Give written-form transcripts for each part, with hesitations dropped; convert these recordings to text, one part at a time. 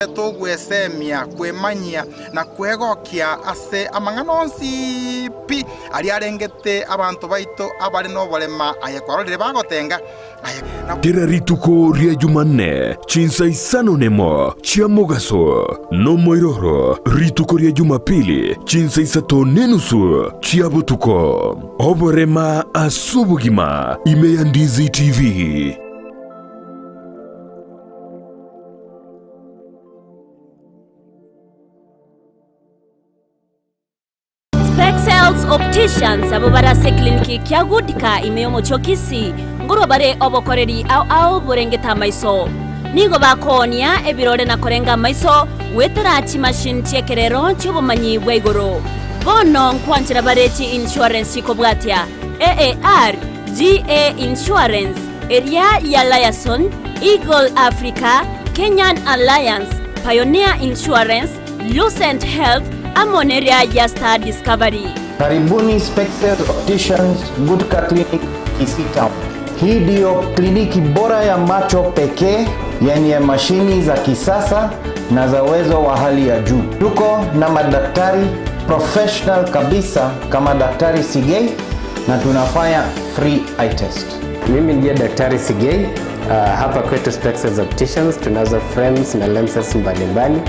Tugwesemia kwemanyia na kwegokia ase amanganonsi pi ali arengete abantu baito abali no bolema ayekwarorire bagotenga Tira rituko ria Jumanne Chinsa isano nemo chia mugaso no moiroro rituko ria Jumapili Chinsa isato nenusu chia butuko oborema asubugima imeya Ndizi TV. Opticians abo barase kliniki kya gudika imeyomo chokisi ngoro bare obokoreri au borengeta maiso nigo bakonia ebirore na korenga maiso wetarachi machine chekerero chubumanyi bweigoro bono nkwanchira barechi insurance ikobwatia AAR GA Insurance Area ya Liason Eagle Africa Kenyan Alliance Pioneer Insurance Lucent Health Amoneria ya Star Discovery. Karibuni Special Opticians Goodka Clinic Kisii Town. Hii ndio kliniki bora ya macho pekee yenye mashini za kisasa na za uwezo wa hali ya juu. Tuko na madaktari professional kabisa kama Daktari Sigei na tunafanya free eye test. Mimi ndiye Daktari Sigei. Hapa kwetu Special Opticians tunazo frames na lenses mbalimbali.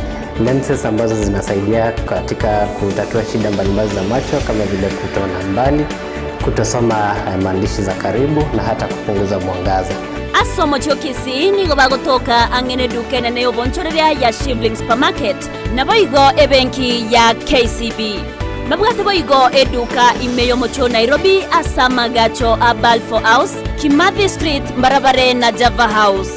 Lenses ambazo zinasaidia katika kutatua shida mbalimbali za macho kama vile kutoona mbali, kutosoma maandishi za karibu na hata kupunguza mwangaza. Asomo chokisi nigo bagotoka angene dukene ne obonchoreria ya Shivling Supermarket na boigo ebenki ya KCB. Mabwate boigo eduka imeyo mocho Nairobi asamagacho Balfour House, Kimathi Street, Mbarabare na Java House.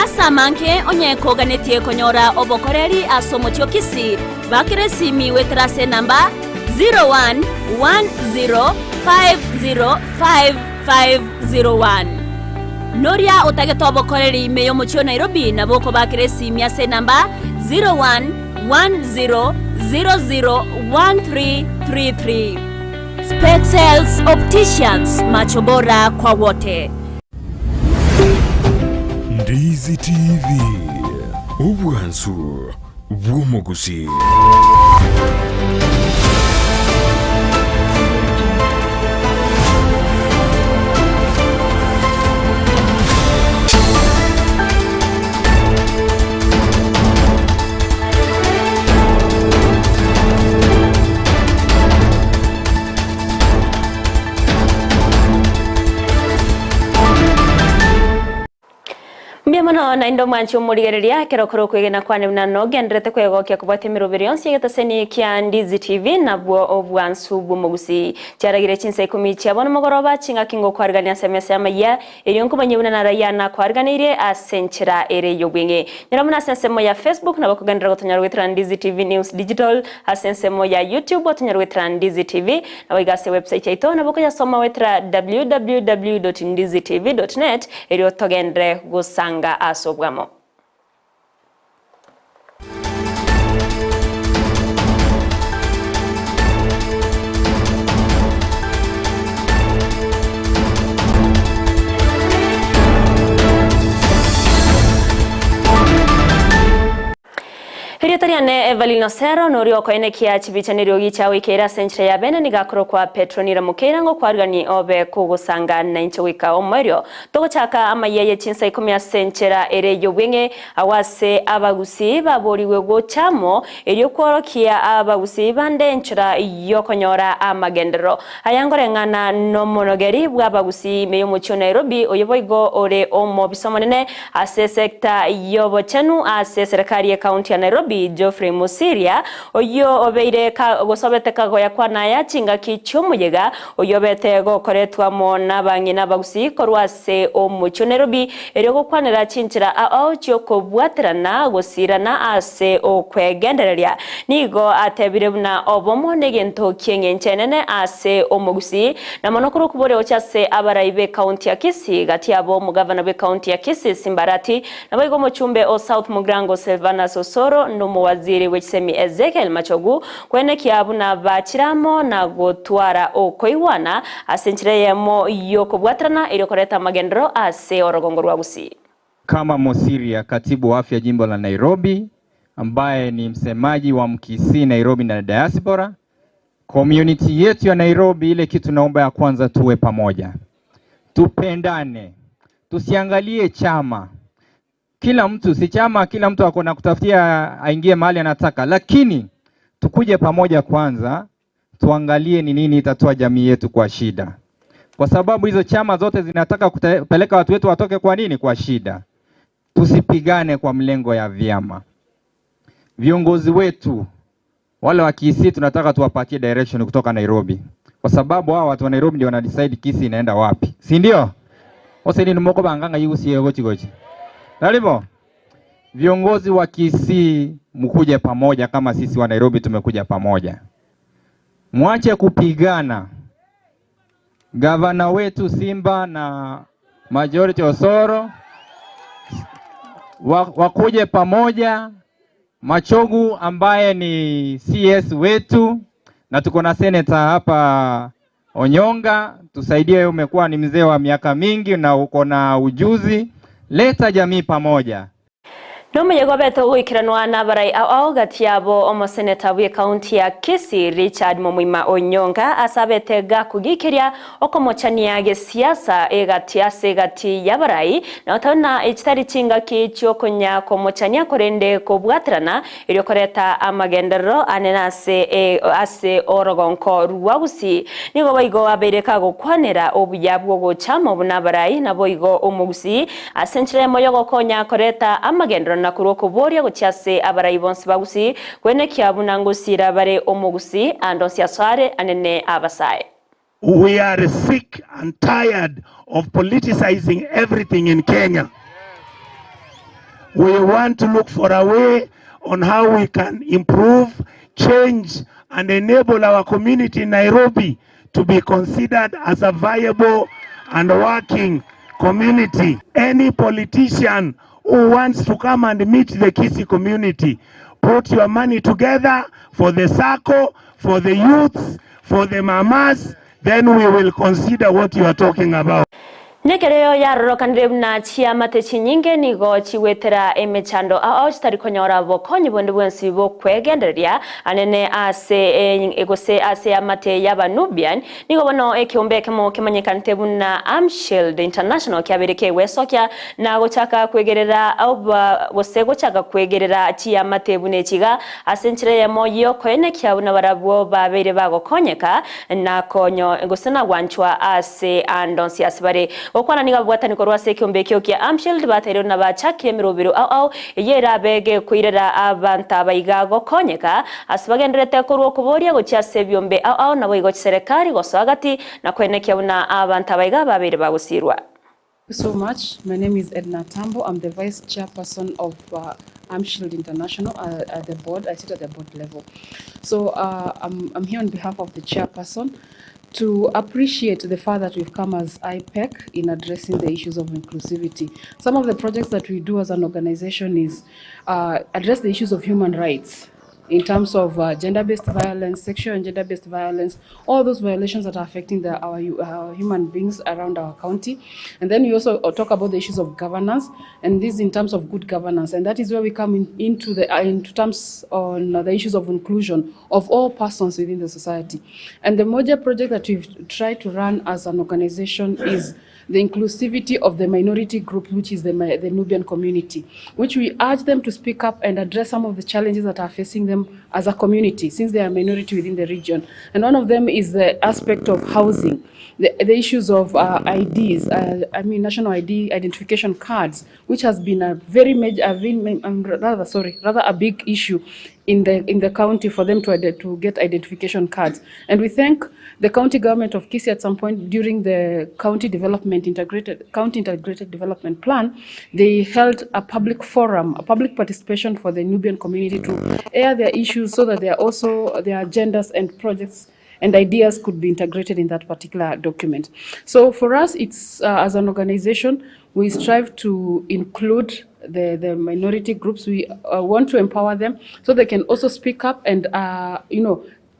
Asamanke onyeko ganetie konyora obokoreri asomo chokisi bakire simi wetrase namba 0110505501 Noria otageto obokoreri meyo mocho Nairobi na boko bakire simi ase namba 0110001333 Specials Opticians, macho bora kwa wote. Ndizi TV Ubwansu Gusii. Mbiamano na indo manchu murigereria kerokoro kwegena kwane mnano gendrete kwegokia kubate miroberion siegetaseni kya Ndizi TV na bwo obwansu bw'Gusii cyaragire Chinsa Ikomi cyabona mugoroba cinga kingo kwargania semese Amayia erionko banyebuna na rayana kwarganire asenchira ere yobwenge nyiramuna sensemo ya Facebook na bakugendera gotonyarwetra Ndizi TV News Digital asensemo ya YouTube gotonyarwetra Ndizi TV na wigase website yaito na bokoya soma wetra www.ndizitv.net erio togendre gusanga asobwamo. Hiriatariane Everlyne Osero nori okoine kia chibichaniro gichawe kera senchira ya bene nigakoro kwa Petronira mukera ngo kwargani obe kugusanga na incho wika omwerio togochaka Amayia Chinsa Ikomi senchira ere yobwenge awase Abagusii baboriwe gochamo eri okworokia Abagusii bande nchira yokonyora amagendero ayangorengana no monogeri bwa Abagusii meyo mucho Nairobi oyoboigo ore omo bisomonene ase sekta yobochenu ase serikali ya county ya Nairobi Geoffrey Musiria oyo obeire ka gosobete kagoya kwana ya chinga kichumuyega oyobete gokoretwa mona bangina Bagusii korwase omucho Nairobi eryo gokwanira chinchira ao cyoko bwaterana gosirana ase okwegendereria nigo atebire buna obomo negento kyengencenene ase omugusii na monokuru kubore ochase abaraibe county ya Kisii gati abo mugavana be county ya Kisii Simbarati na boigo mochumbe o South Mugrango Silvanus Osero no waziri wechisemi Ezekiel Machogu kwene kiabu na bachiramo na gotwara okoiwana asenchireyemo yokobwatrana iliyokoreta magendero ase orogongo rwa Gusii. Kama Musiria, katibu wa afya jimbo la Nairobi, ambaye ni msemaji wa Kisii Nairobi na diaspora. Community yetu ya Nairobi, ile kitu naomba ya kwanza tuwe pamoja. Tupendane. Tusiangalie chama. Kila mtu si chama, kila mtu akona kutafutia aingie mahali anataka, lakini tukuje pamoja kwanza, tuangalie ni nini itatoa jamii yetu kwa shida. Kwa sababu hizo chama zote zinataka kupeleka watu wetu watoke kwa nini? Kwa shida. Tusipigane kwa mlengo ya vyama. Viongozi wetu wale wa Kisii tunataka tuwapatie direction kutoka Nairobi. Kwa sababu hao watu wa Nairobi ndio wanadecide Kisii inaenda wapi. Si ndio? Osero ni moko banganga yugusie gochi. Nalibo. Viongozi wa Kisii mkuje pamoja kama sisi wa Nairobi tumekuja pamoja. Mwache kupigana. Gavana wetu Simba na majority Osero wakuje pamoja. Machogu ambaye ni CS wetu na tuko na senator hapa Onyonga, tusaidie, umekuwa ni mzee wa miaka mingi na uko na ujuzi, leta jamii pamoja. Nomuyego beto gwikiranwa n'abarai ao gatiabo omoseneta bwe county ya Kisii Richard Mumwima Onyonga asabetega kugikiria okomochania gesiasa gati yabarai na otana ekitari kingaki kyokonya komochania korende kobwatirana iryo koreta amagendero anenase ase orogonko ruwagusi nigo baigo abereka gukwanera obuyabwo gochama bunabarai nabo igo omugusi asenchire moyogo konya koreta amagendero nakuro kuboria guchase abarai bonse bagusi kwene kyabunangusira bare omugusi andonsi asare anene abasaye. We are sick and tired of politicizing everything in Kenya. We want to look for a way on how we can improve, change and enable our community in Nairobi to be considered as a viable and working community. Any politician who wants to come and meet the Kisii community, put your money together for the circle, for the youths, for the mamas, then we will consider what you are talking about. Nekereo ya rorokanire na chiama techinyinge nigo chiwetera emechando ao chitari konyora bokonyi bonde bwensi bo kwegenderia anene ase egose ase amate y'abanubian nigo bono ekiombe kemo kemanyekante buna Amshield International kyabireke wesokya na gochaka kwegerera oba gosego chaka kwegerera chiamate bune chiga asenchire yemo yokoene kyabuna barabwo babere bagokonyeka na konyo egosena wanchwa ase andonsi asibare okwana niga bwatani korwa sekiombe kyo kya Amshield batero na bachakye mirobiro au yera bege kuirera abanta baigago konyeka asibagenderete korwa kuboria gochase byombe au na boigo serikali gosagati na kwenekya una abanta baiga babere bagusirwa. So much. My name is Edna Tambo. I'm the vice chairperson of Amshield International at the board. I sit at the board level. So I'm here on behalf of the chairperson to appreciate the fact that we've come as IPEC in addressing the issues of inclusivity. Some of the projects that we do as an organization is address the issues of human rights in terms of gender-based violence, sexual and gender-based violence, all those violations that are affecting our human beings around our county. And then we also talk about the issues of governance, and this in terms of good governance. And that is where we come into terms on the issues of inclusion of all persons within the society. And the major project that we've tried to run as an organization is the inclusivity of the minority group, which is the Nubian community, which we urge them to speak up and address some of the challenges that are facing them as a community, since they are a minority within the region. And one of them is the aspect of housing, the issues of IDs, national ID identification cards, which has been a very major, rather a big issue in the county for them to get identification cards. And we thank the county government of Kisii at some point during the county integrated development plan. They held a public forum, a public participation for the Nubian community to air their issues so that their agendas and projects and ideas could be integrated in that particular document. So for us, it's as an organization, we strive to include the minority groups. We want to empower them so they can also speak up and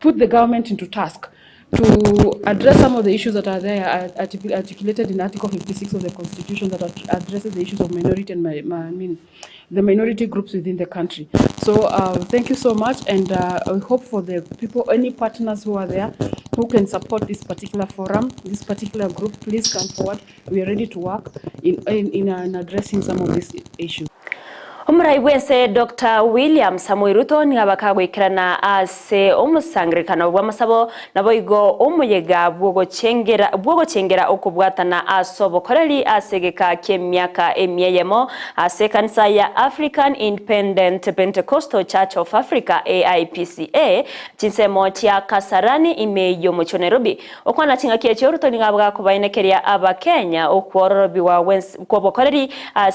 put the government into task to address some of the issues that are there articulated in Article 56 of the Constitution that addresses the issues of minority and the minority groups within the country. So thank you so much, and I hope for the people, any partners who are there, who can support this particular forum, this particular group, please come forward. We are ready to work in addressing some of these issues. Umurai wese Dr. William Samoei Ruto ni abakagwikirana ase omusangirikano bw'amasabo naboigo omuyega bwogo chengera okubwatana asobokoreri asegeka kyemyaka emyeyemo ase kanisa ya African Independent Pentecostal Church of Africa AIPCA chinsemo tia Kasarani imeyo mu Nairobi okwana chinga kyecho Ruto ni abakubainekeria abakenya okwororobi wa wensi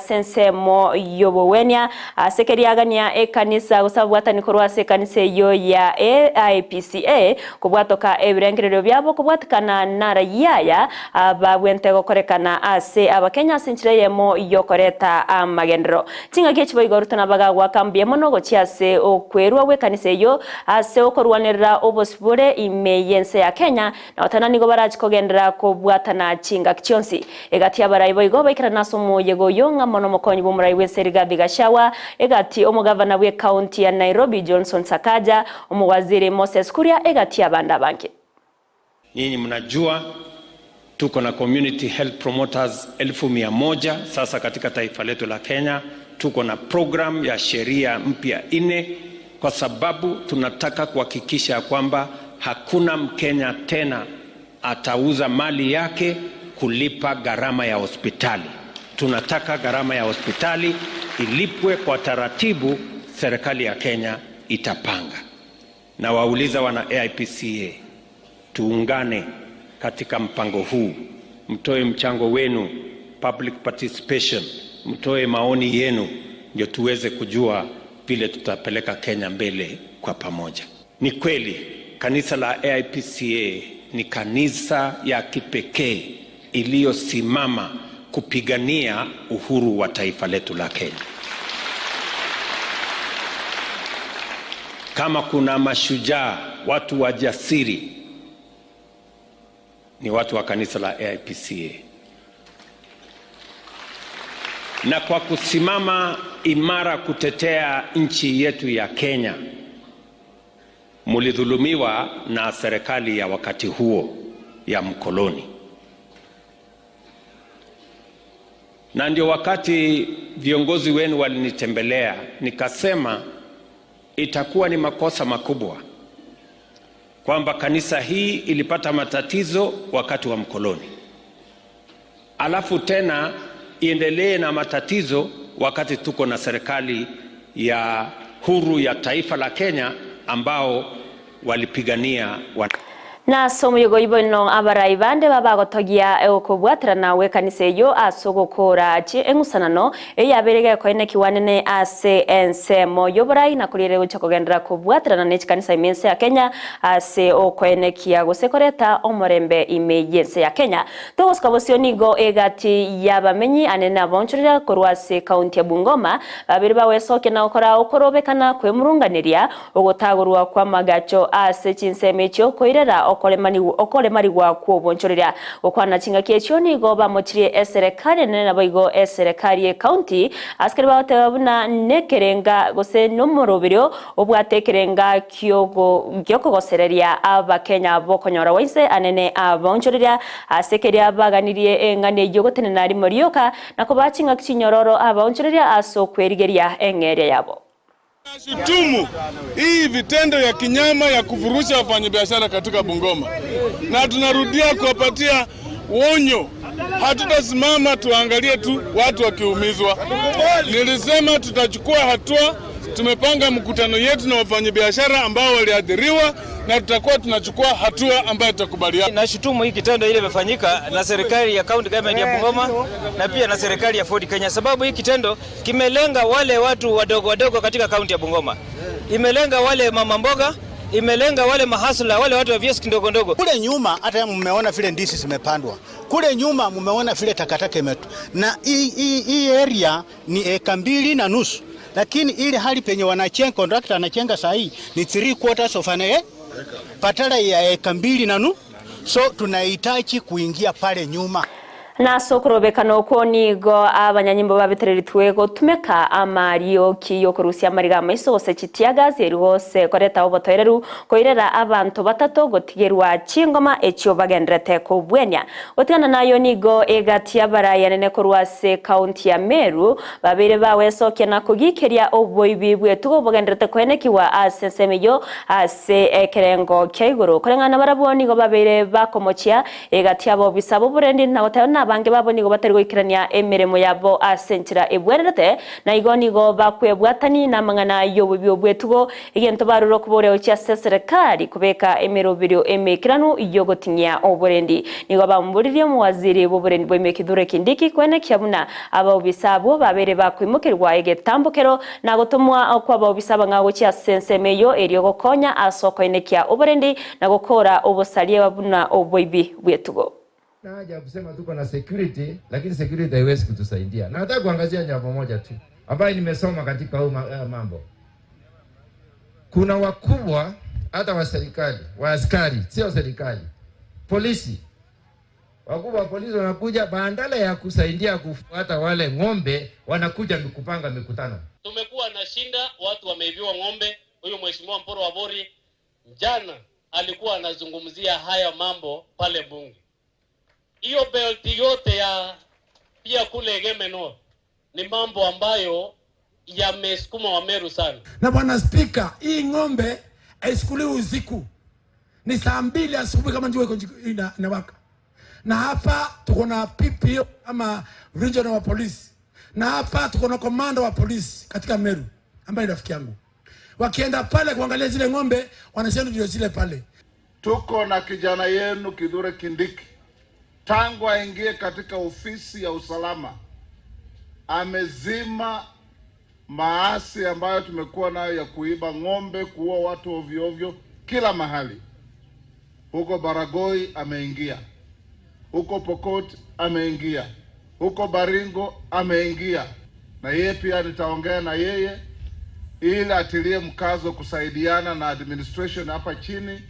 sensemo yobowenya sekeriagania ekanisa usabwatani korwa sekanisa yo ya AIPCA kubwatoka ebirengerero byabo kubwatikana nara yaya abawente gokorekana ase abakenya senchireyemo yokoreta amagendero tinga kechibo igorutana bagagwa kambiemo no gochiase okwerwa wekanisa yo ase okorwanira obosibure imeyense ya Kenya na otanani go barachikogendera kubwatana chinga kichonsi egati abarayibo igo baikirana somo yego yonga mono mokonyi bumurai weseriga bigashawa egati omugavana we county ya Nairobi Johnson Sakaja omwaziri Moses Kuria egati abanda banki. Nyinyi mnajua tuko na community health promoters 1,100 sasa katika taifa letu la Kenya. Tuko na program ya sheria mpya 4 kwa sababu tunataka kuhakikisha kwamba hakuna Mkenya tena atauza mali yake kulipa gharama ya hospitali. Tunataka gharama ya hospitali ilipwe kwa taratibu, serikali ya Kenya itapanga. Na wauliza wana AIPCA, tuungane katika mpango huu, mtoe mchango wenu, public participation, mtoe maoni yenu, ndio tuweze kujua vile tutapeleka Kenya mbele kwa pamoja. Ni kweli kanisa la AIPCA ni kanisa ya kipekee iliyosimama kupigania uhuru wa taifa letu la Kenya. Kama kuna mashujaa, watu wajasiri, ni watu wa kanisa la AIPCA. Na kwa kusimama imara kutetea nchi yetu ya Kenya, mulidhulumiwa na serikali ya wakati huo ya mkoloni. Na ndio wakati viongozi wenu walinitembelea, nikasema itakuwa ni makosa makubwa kwamba kanisa hii ilipata matatizo wakati wa mkoloni, alafu tena iendelee na matatizo wakati tuko na serikali ya huru ya taifa la Kenya ambao walipigania na somo yugo ibono abarayibande babagotogia okubwatrana we kaniseyo asogokora chi engusanano eyaberege koine kiwanene ase ensemo yoborai na kulire ucha kogendera kubwatrana ne kanisa imense ya Kenya ase okoine kia gosekoreta omorembe imeyense ya Kenya togos kabosionigo egati yabamenyi anena bonchurira korwase county ya Bungoma babiri bawesoke na okora okorobekana kwemurunganiria ogotagurwa kwa magacho ase chinsemecho koirera okole marigwa ku bonchorera okwana chinga kyecho ni go bamochirie serikali nene boigo serikali county askari baote babuna nekerenga gose nomorobiro obwatekerenga kyoko gosereria abakenya bokonyora waise anene abonchorera asekeria baganirie engane yogotene nari morioka nako bachinga kinyororo abonchorera asokwerigeria engere yabo. Shutumu hii vitendo ya kinyama ya kufurusha wafanyabiashara katika Bungoma, na tunarudia kuwapatia onyo, hatutasimama tuangalie tu watu wakiumizwa. Nilisema tutachukua hatua, tumepanga mkutano yetu na wafanyabiashara ambao waliathiriwa na tutakuwa tunachukua hatua ambayo tutakubaliana. Nashutumu hii kitendo ile imefanyika na serikali ya county government ya Bungoma na pia na serikali ya Ford Kenya, sababu hii kitendo kimelenga wale watu wadogo katika county ya Bungoma. Imelenga wale mama mboga, imelenga wale mahasla, wale watu wa vioski ndogo ndogo. Kule nyuma hata mmeona vile ndizi zimepandwa. Kule nyuma mmeona vile takataka imetu. Na hii area ni 2.5 lakini ile hali penye wanachenga contractor anachenga saa hii ni 3/4 of an acre. Patala ya 2.5. So tunahitaji kuingia pale nyuma. Na sokorobekano ko nigo abanyanyimbo babitereritwe gotumeka amario kiyo kurusia mariga maiso gose chitiagazi erigose koreta obotoereru koirera abantu batato gotigerwa chingoma echio bagendrete kubwenya otigana nayo nigo egatia baraya nene korwase county ya Meru babere bawe soke na kugikeria oboibi bwetugo bagendrete kwenekiwa asesemeyo ase ekerengo keiguru korengana baraboni go babere bakomochia egatia bo bisabo burendi na otana bange baboni go batari goikirania emiremo yabo asenchira ebwerete na igoni go bakwebwatani na mangana yobubi obwetugo igento baruro kubore ocha serikali kubeka emirobiro emekiranu iyogotinya oburendi nigo bamburirie mu waziri boburendi bwemekidure kindiki kwene kyabuna abobisabo babere bakwimukirwa egetambukero na gotumwa kwa abobisaba ngago cha sensemeyo eriyo gokonya asoko inekia oburendi na gukora obusalie babuna obwibi bwetugo. Na haja kusema tuko na security lakini security haiwezi kutusaidia. Na nataka kuangazia jambo moja tu ambayo nimesoma katika mambo. Kuna wakubwa hata wa serikali, wa askari, sio serikali. Polisi. Wakubwa wa polisi wanakuja bandala ya kusaidia kufuata wale ng'ombe wanakuja kupanga mikutano. Tumekuwa na shinda, watu wameibiwa ng'ombe. Huyu mheshimiwa Mporo wa Bori jana alikuwa anazungumzia haya mambo pale bunge. Hiyo belt yote ya pia kule Gemeno ni mambo ambayo yamesukuma wa Meru sana. Na bwana speaker, hii ng'ombe haisikuliwi usiku. Ni saa 2 asubuhi kama njoo inawaka. Na hapa tuko na PPO ama regional wa polisi. Na hapa tuko na komanda wa polisi katika Meru ambaye rafiki yangu. Wakienda pale kuangalia zile ng'ombe wanasema ndio zile pale. Tuko na kijana yenu Kithure Kindiki. Tangu aingie katika ofisi ya usalama amezima maasi ambayo tumekuwa nayo ya kuiba ng'ombe, kuua watu ovyo ovyo kila mahali. Huko Baragoi ameingia, huko Pokot ameingia, huko Baringo ameingia, na yeye pia nitaongea na yeye ili atilie mkazo kusaidiana na administration hapa chini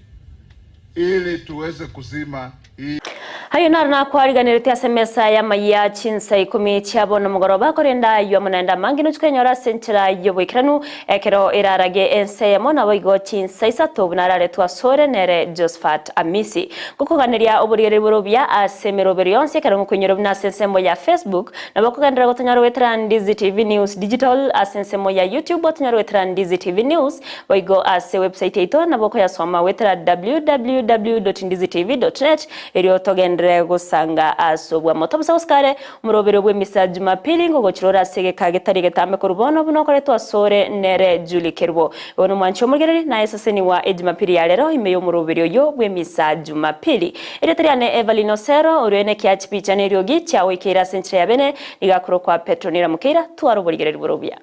ili tuweze kuzima hii. Hayo narna kwariganirite asemesa ya Amayia Chinsa Ikomi chabo no mugoroba korenda yo munenda mangino chikenyora senchira yo bwikiranu ekero irarage ense ya mona boigo Chinsa isato bunarare twasore nere Josephat Amisi kukuganiria oburire burobya asemero berionse kero kunyoro bna sensemo ya Facebook na bakuganira gotonyaro wetra Ndizi TV News Digital asensemo ya YouTube gotonyaro wetra Ndizi TV News boigo ase website ito na boko ya soma wetra www.ndizitv.net eriyo togen gusanga asobwa motobusa uskare murobero bwe misa Jumapili ngo gochirora sege kagetari getambe kurubono buno kore twasore nere Julie Kerbo ono mwancho mugereri na esaseni wa Jumapili ya lero imeyo murobero yo bwe misa Jumapili eretriane Everlyne Osero urene kiachipi chanerio gicha wikira sentre ya bene igakuro kwa Petronira Mukeira tuaroborigereri burobya.